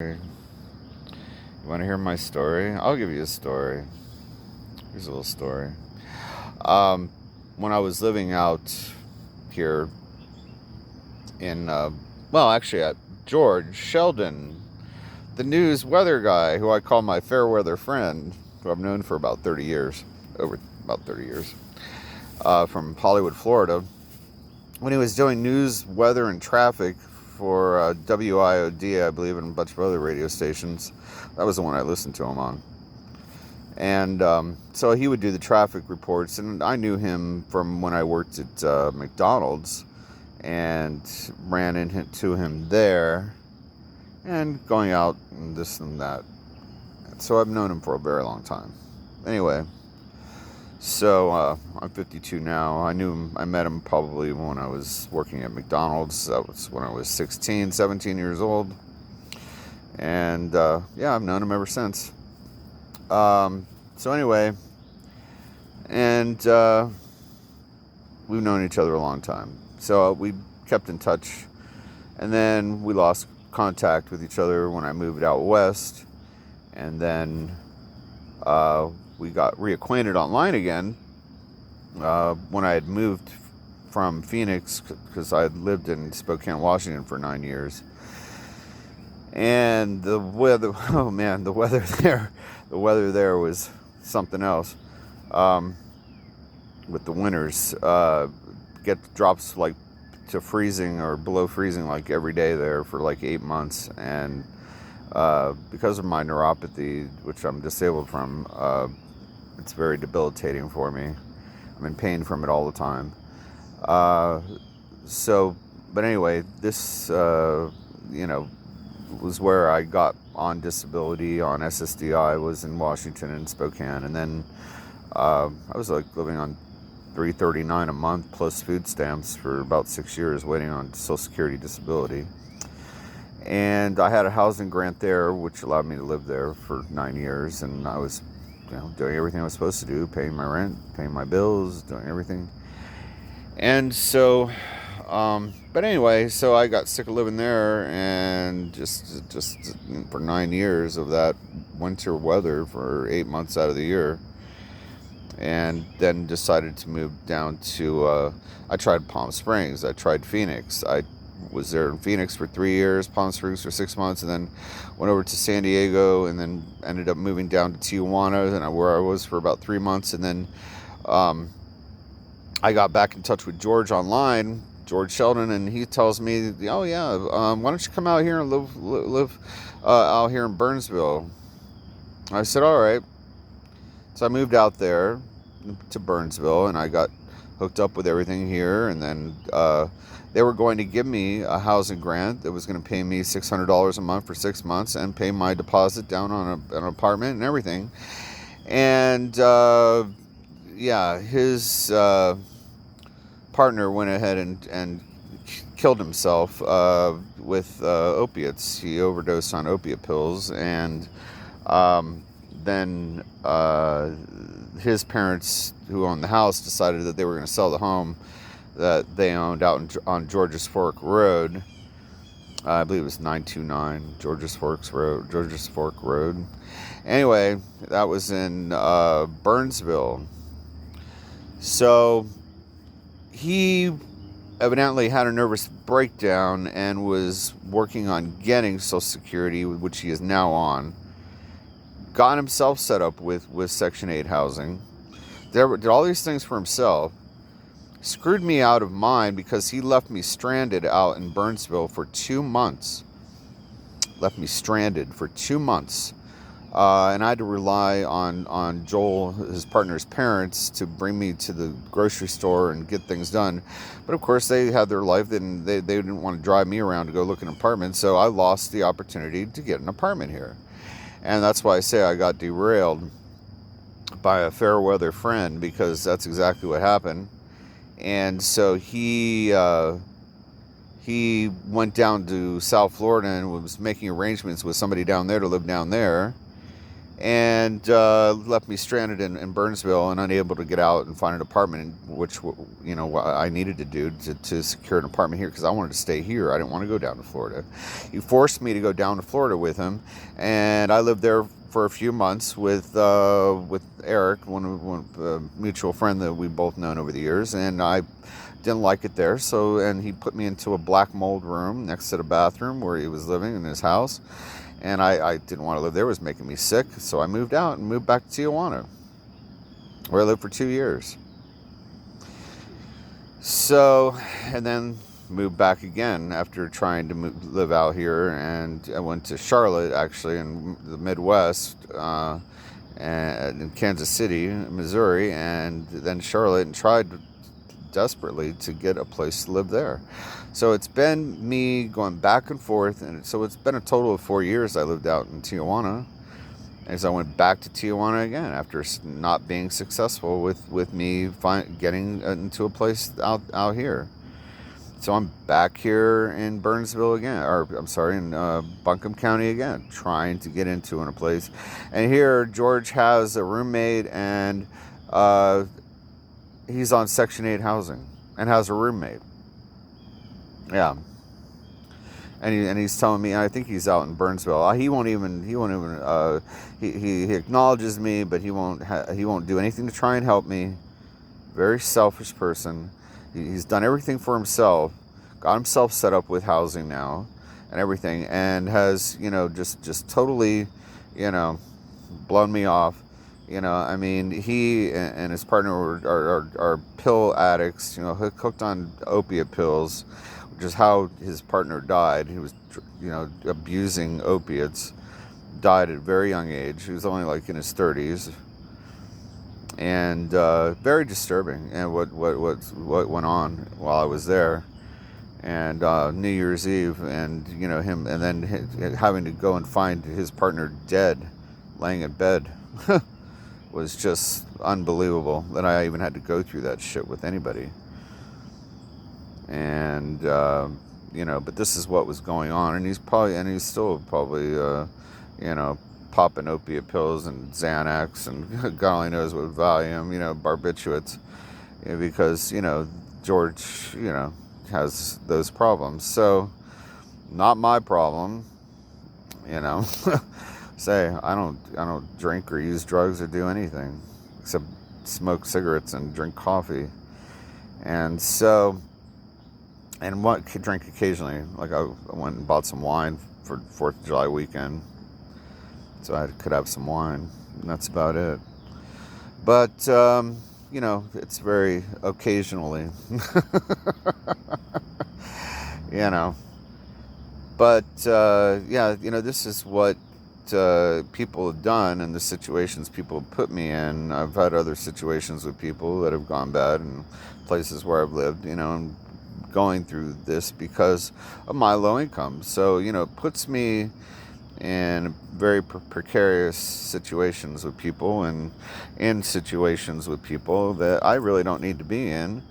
You want to hear my story? I'll give you a story. Here's a little story. Um, when I was living out here in, actually at George Sheldon, the news weather guy, who I call my fair weather friend, who I've known for about 30 years, over about 30 years, from Hollywood, Florida, when he was doing news, weather, and traffic for WIOD, I believe, and a bunch of other radio stations. That was the one I listened to him on. And so he would do the traffic reports, and I knew him from when I worked at McDonald's and ran into him there and going out and this and that. So I've known him for a very long time. Anyway, so I'm 52 now. I met him probably when I was working at McDonald's. That was when I was 16, 17 years old. And I've known him ever since. So anyway, and we've known each other a long time. So we kept in touch, and then we lost contact with each other when I moved out west, and then we got reacquainted online again when I had moved from Phoenix, because I had lived in Spokane, Washington for 9 years. And the weather, oh man, the weather there was something else. With the winters, get drops like to freezing or below freezing like every day there for like 8 months. And because of my neuropathy, which I'm disabled from, it's very debilitating for me. I'm in pain from it all the time. But anyway, this, was where I got on disability, on SSDI, was in Washington and Spokane. And then I was like living on $339 a month plus food stamps for about 6 years, waiting on Social Security disability. And I had a housing grant there, which allowed me to live there for 9 years. And I was, doing everything I was supposed to do, paying my rent, paying my bills, doing everything. And so, but anyway, so I got sick of living there, and just for 9 years of that winter weather for 8 months out of the year. And then decided to move down to, I tried Palm Springs, I tried Phoenix. I was there in Phoenix for 3 years, Palm Springs for 6 months, and then went over to San Diego, and then ended up moving down to Tijuana, and where I was for about 3 months. And then I got back in touch with George online, George Sheldon, and he tells me, oh yeah, why don't you come out here and live out here in Burnsville? I said, all right. So I moved out there to Burnsville, and I got hooked up with everything here. And then they were going to give me a housing grant that was going to pay me $600 a month for 6 months and pay my deposit down on an apartment and everything. And his partner went ahead and killed himself with opiates. He overdosed on opiate pills, and then his parents, who owned the house, decided that they were going to sell the home that they owned out on Georges Fork Road. I believe it was 929 Georges Fork Road. Anyway, that was in Burnsville. So he evidently had a nervous breakdown and was working on getting Social Security, which he is now on. Got himself set up with Section 8 housing. Did all these things for himself. Screwed me out of mine because he left me stranded out in Burnsville for 2 months. Left me stranded for 2 months. And I had to rely on Joel, his partner's parents, to bring me to the grocery store and get things done. But of course, they had their life, and they didn't want to drive me around to go look at an apartment. So I lost the opportunity to get an apartment here. And that's why I say I got derailed by a fair weather friend, because that's exactly what happened. And so he went down to South Florida and was making arrangements with somebody down there to live down there. and left me stranded in Burnsville and unable to get out and find an apartment, which what I needed to do to secure an apartment here, because I wanted to stay here. I didn't want to go down to Florida. He forced me to go down to Florida with him, and I lived there for a few months with Eric, one mutual friend that we've both known over the years, and I didn't like it there. And he put me into a black mold room next to the bathroom where he was living in his house. And I didn't want to live there. It was making me sick. So I moved out and moved back to Tijuana, where I lived for 2 years. So, and then moved back again after trying to live out here. And I went to Charlotte, actually, in the Midwest, and in Kansas City, Missouri, and then Charlotte, and tried desperately to get a place to live there. So it's been me going back and forth, and so it's been a total of 4 years I lived out in Tijuana. As I went back to Tijuana again after not being successful with me getting into a place out here. So I'm back here in Burnsville again, or I'm sorry, in Buncombe County again, trying to get into a place. And here George has a roommate, and he's on Section 8 housing and has a roommate. Yeah. And he's telling me, I think he's out in Burnsville. He acknowledges me, but he won't do anything to try and help me. Very selfish person. He's done everything for himself, got himself set up with housing now and everything, and has, just totally, blown me off. I mean, he and his partner are pill addicts, hooked on opiate pills, which is how his partner died. He was, abusing opiates, died at a very young age. He was only like in his 30s. And very disturbing, and what went on while I was there. And New Year's Eve, and him, and then having to go and find his partner dead, laying in bed, was just unbelievable that I even had to go through that shit with anybody. And but this is what was going on, and he's still probably popping opiate pills and Xanax and God only knows what Valium, barbiturates, because George has those problems. So not my problem. Say I don't drink or use drugs or do anything except smoke cigarettes and drink coffee, and drink occasionally. Like I went and bought some wine for 4th of July weekend, so I could have some wine, and that's about it. But it's very occasionally. But this is what people have done, and the situations people have put me in. I've had other situations with people that have gone bad, and places where I've lived, and going through this because of my low income. So it puts me in very precarious situations with people, and in situations with people that I really don't need to be in.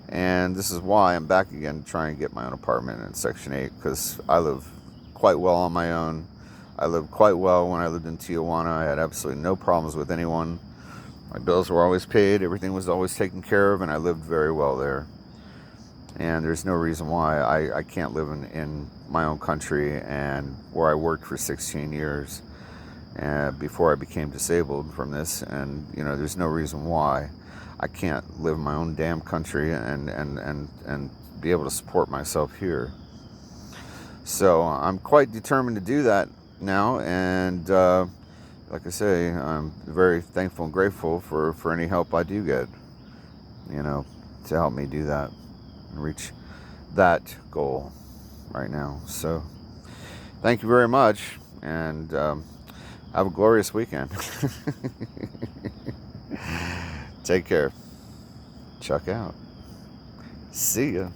And this is why I'm back again to try and get my own apartment in Section 8, because I live quite well on my own. I lived quite well when I lived in Tijuana. I had absolutely no problems with anyone. My bills were always paid. Everything was always taken care of, and I lived very well there. And there's no reason why I can't live in my own country, and where I worked for 16 years before I became disabled from this. And there's no reason why I can't live in my own damn country and be able to support myself here. So I'm quite determined to do that now, and like I say, I'm very thankful and grateful for any help I do get, to help me do that and reach that goal right now. So thank you very much, and have a glorious weekend. Take care. Check out. See ya.